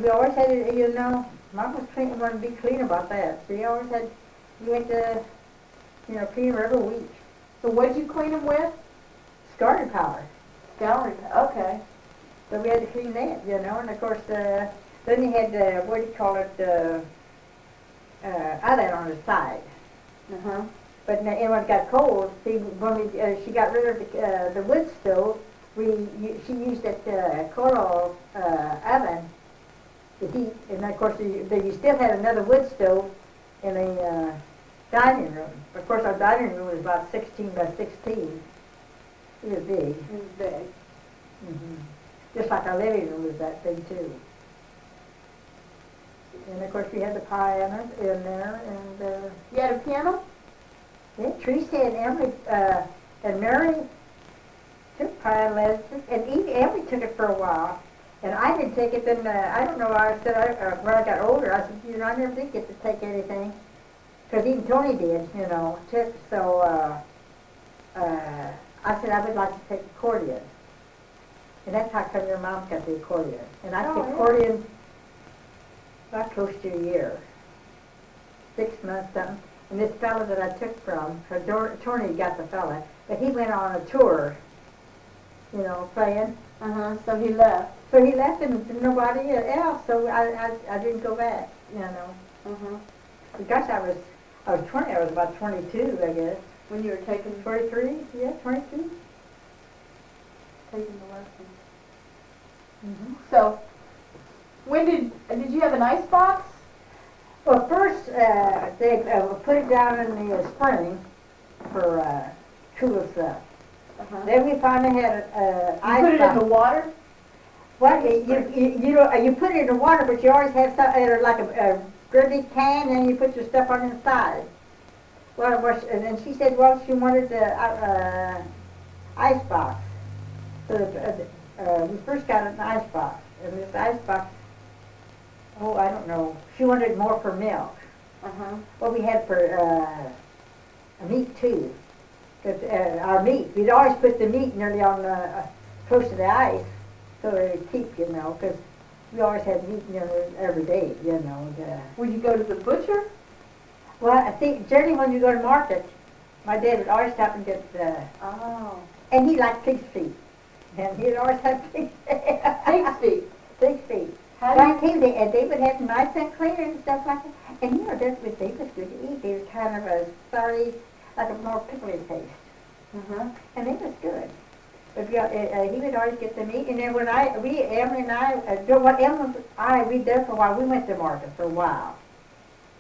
we always had it, you know, Mom was clean, wanted to be clean about that. She always had, we had to, you know, clean her every week. So what'd you clean them with? Scouring powder. Scouring, okay. So we had to clean that, you know, and of course, then you had, what do you call it, outlet on the side. Uh-huh. But and when it got cold, see, when she got rid of the wood stove, she used that coal oven to heat, and of course you still had another wood stove in the dining room. Of course, our dining room was about 16 by 16. It was big. It was big. Mm-hmm. Just like our living room was that big too. And of course, we had the piano in there, and you had a piano? yeah, Teresa and Emily and Mary took piano lessons, and even Emily took it for a while, and I didn't take it. Then I don't know. I said when I got older, I said, you know, I never did get to take anything, because even Tony did, you know. So I said I would like to take accordion, and that's how come your mom got the accordion, and I took accordion about close to a year, 6 months something. And this fella that I took from, Tony got the fella, but he went on a tour, you know, playing. Uh-huh, so he left. So he left and nobody else, so I didn't go back, you know. Uh-huh. Gosh, I was 20, I was about 22, I guess. When you were taking 23, yeah, 22. taking the lessons. Mm-hmm. So, when did you have an ice box? Well, first they put it down in the spring for cool stuff. Uh-huh. Then we finally had an ice box. You put it in the water? Well, you put it in the water, but you always have something like a great big can, and you put your stuff on the side. Well, and then she said, well, she wanted the ice box. So we first got an ice box, and this ice box, oh, I don't know, she wanted more for milk. Uh-huh. Well, we had for meat too. Cause, our meat, we'd always put the meat nearly on close to the ice, so it would keep, you know, because we always had meat nearly every day, you know. Would you go to the butcher? Well, I think generally when you go to market, my dad would always stop and get Oh. and he liked pig's feet, and he'd always have pig's Pig's feet. Pig's feet. How Well, do you... and they would have nice and clear and stuff like that. And you know, they was good to eat. They were kind of a sorry, like a more pickly taste. Uh-huh. And it was good. But he would always get the meat. And then when Emily and I, we did for a while. We went to market for a while.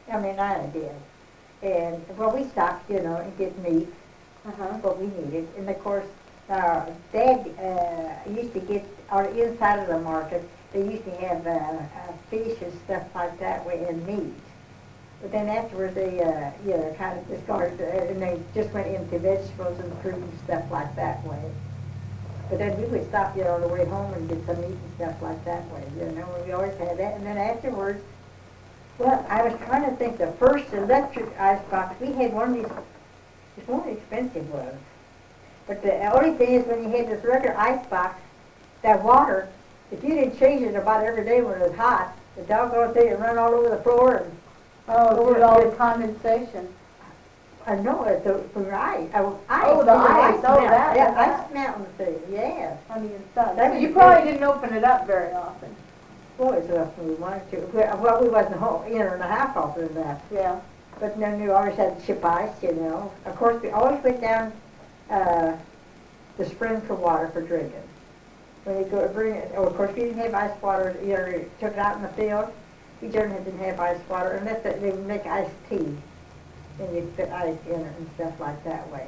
Emily and I did. And, well, we stopped, you know, and get meat, what we needed. And, of course, Dad used to get, on the inside of the market, they used to have fish and stuff like that way, and meat. But then afterwards, they, kind of discarded, and they just went into vegetables and fruit and stuff like that way. But then we would stop, you know, on the way home and get some meat and stuff like that way, you know. We always had that. And then afterwards, well, I was trying to think, the first electric ice box, we had one of these, it's one of the expensive ones. But the only thing is when you had this regular ice box, that water, if you didn't change it about every day when it was hot, the doggone thing would run all over the floor and Oh, with all the condensation. I know it's from your ice. Oh, the ice. Oh, that. Yeah, ice mountain thing. Yeah. On the inside. That So you was probably good. didn't open it up very often. Boy, it's enough when we wanted to. Well, we wasn't home, you know, and a half often than that. Yeah. But then we always had to ship ice, you know. Of course, we always went down the spring for water for drinking. When you go to bring it, of course, we didn't have ice water. You know, we took it out in the field. We generally didn't have ice water unless they would make iced tea. And you'd put ice in it and stuff like that way.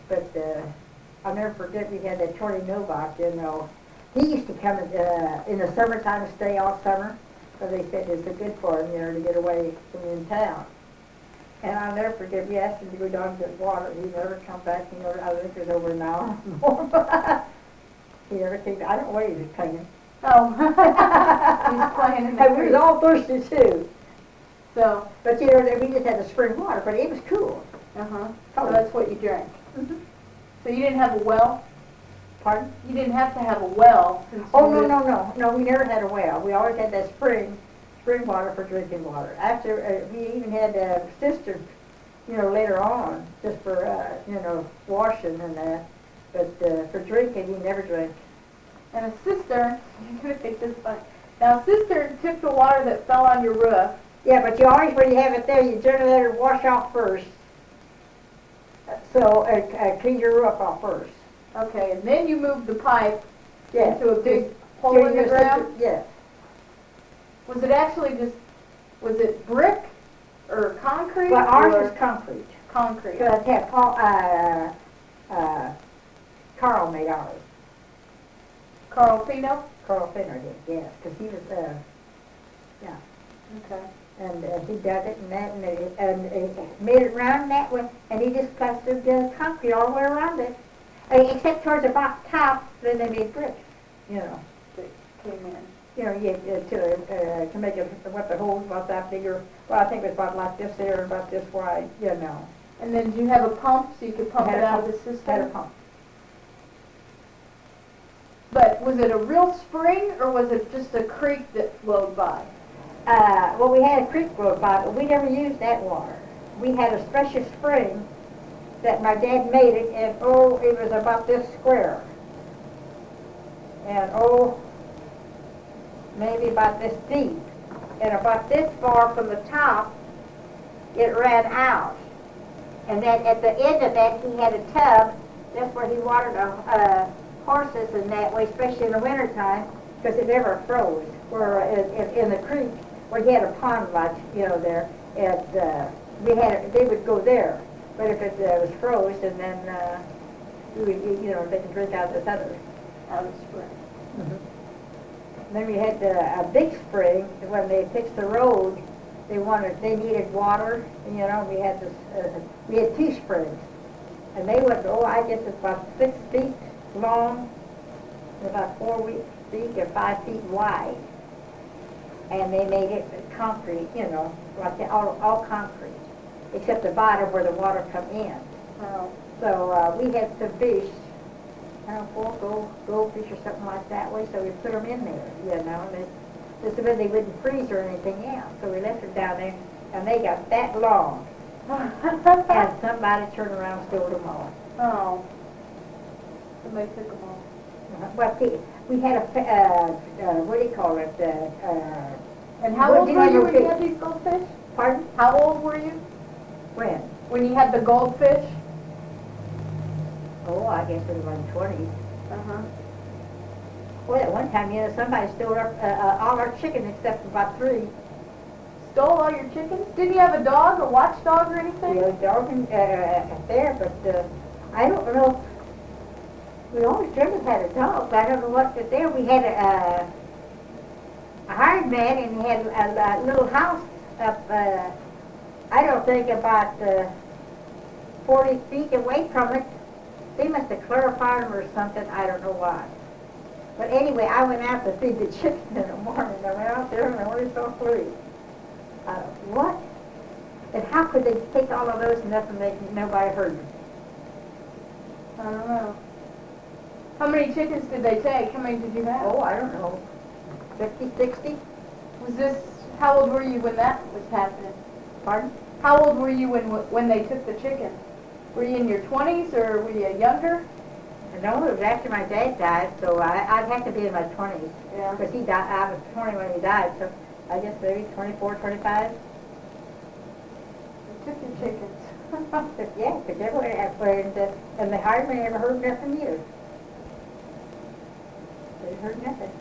But I'll never forget we had that Tony Novak, you know. He used to come in the summertime and stay all summer. So they said it's good for him, you know, to get away from in town. And I'll never forget, we asked him to go down and get water. He never come back. He never, I think it was over an hour more. He never came. I don't know what he was cleaning. Oh. He's playing in the And we creek. was all thirsty too. So, But you know, we just had the spring water, but it was cool. uh-huh. Oh. So that's what you drank. Mm-hmm. So you didn't have a well? Pardon? You didn't have to have a well since Oh, you no, lived- no, no, no, we never had a well. We always had that spring water for drinking water. After, we even had a cistern, later on, just for, washing and that. But for drinking, we never drank. And a cistern, you're gonna think this is funny. Now, a cistern took the water that fell on your roof. Yeah, but you always, when you have it there, you generally let it wash off first. So, clean your roof off first. Okay, and then you moved the pipe Yes. into a big To hole in the your ground? cistern, yes. Was it actually just, was it brick or concrete? Well, ours or is concrete. concrete. Because Carl made ours. Carl Pino? Carl Finner did, yes, because he was, Okay. and he did it and that, and made it round that way, and he just plastered concrete all the way around it. Except towards the top, then they made bricks, That came in. to make it, what the hole was that bigger, well, I think it was about like this there, about this wide, And then did you have a pump so you could pump Had it a out of pump. the system? Had a pump. But was it a real spring or was it just a creek that flowed by? Well, we had a creek flowed by, but we never used that water. We had a special spring that my dad made it, and it was about this square. And maybe about this deep. And about this far from the top, it ran out. And then at the end of that, he had a tub. That's where he watered horses and that way, especially in the wintertime, because it never froze. Where in the creek, where he had a pond like, there, and they would go there. But if it was froze, and then we would, they could drink out of this other. Out of the spring. Mm-hmm. Then we had a big spring. When they fixed the road, they needed water. We had we had 2 springs, and they went. I guess it's about 6 feet long, and about 4 feet or 5 feet wide. And they made it concrete, like all concrete, except the bottom where the water come in. Oh. So we had some fish, 4 goldfish or something like that way, so we put them in there, and just so they wouldn't freeze or anything else. So we left them down there, and they got that long, and somebody turned around and stole them all. Oh. Somebody took them all. Well, we had what do you call it? And how old were you when you had these goldfish? Pardon? How old were you When? when you had the goldfish? Oh, I guess it was in the 20s. Uh-huh. Well, at one time, somebody stole all our chickens except for about 3. Stole all your chickens? Didn't you have a dog, a watchdog or anything? We had dog there, but I don't know. We always should have had a dog, but I don't know what was there. We had a hired man, and he had a little house up, I don't think about 40 feet away from it. They must have clarified them or something, I don't know why. But anyway, I went out to feed the chickens in the morning. I went out there and I only saw 3. What? And how could they take all of those and nobody heard them? I don't know. How many chickens did they take? How many did you have? Oh, I don't know, 50, 60? Was this, how old were you when that was happening? Pardon? How old were you when they took the chickens? Were you in your 20s or were you younger? No, it was after my dad died, so I'd have to be in my 20s. Yeah. Because he died, I was 20 when he died, so I guess maybe 24, 25. They took your chickens. But yeah, because everywhere, and the hired man never heard nothing either. They heard nothing.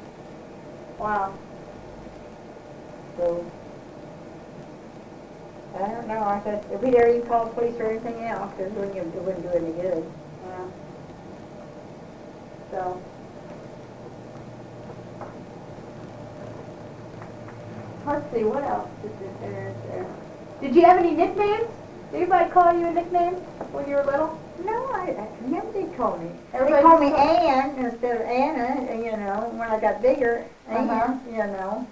Wow. So, I don't know. I said, if we dare you call the police or anything else, it wouldn't do any good. Yeah. So. Let's see, what else is there? Did you have any nicknames? Did anybody call you a nickname when you were little? No, I never did call me. Everybody They called me just Ann instead of Anna, when I got bigger, Uh-huh. Ann,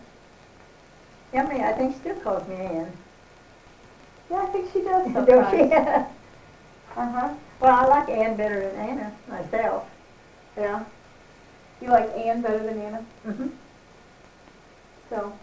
Emily, I think, still calls me Ann. Yeah, I think she does Don't sometimes. she? Uh-huh. Well, I like Ann better than Anna, myself. Yeah. You like Ann better than Anna? Mm-hmm. So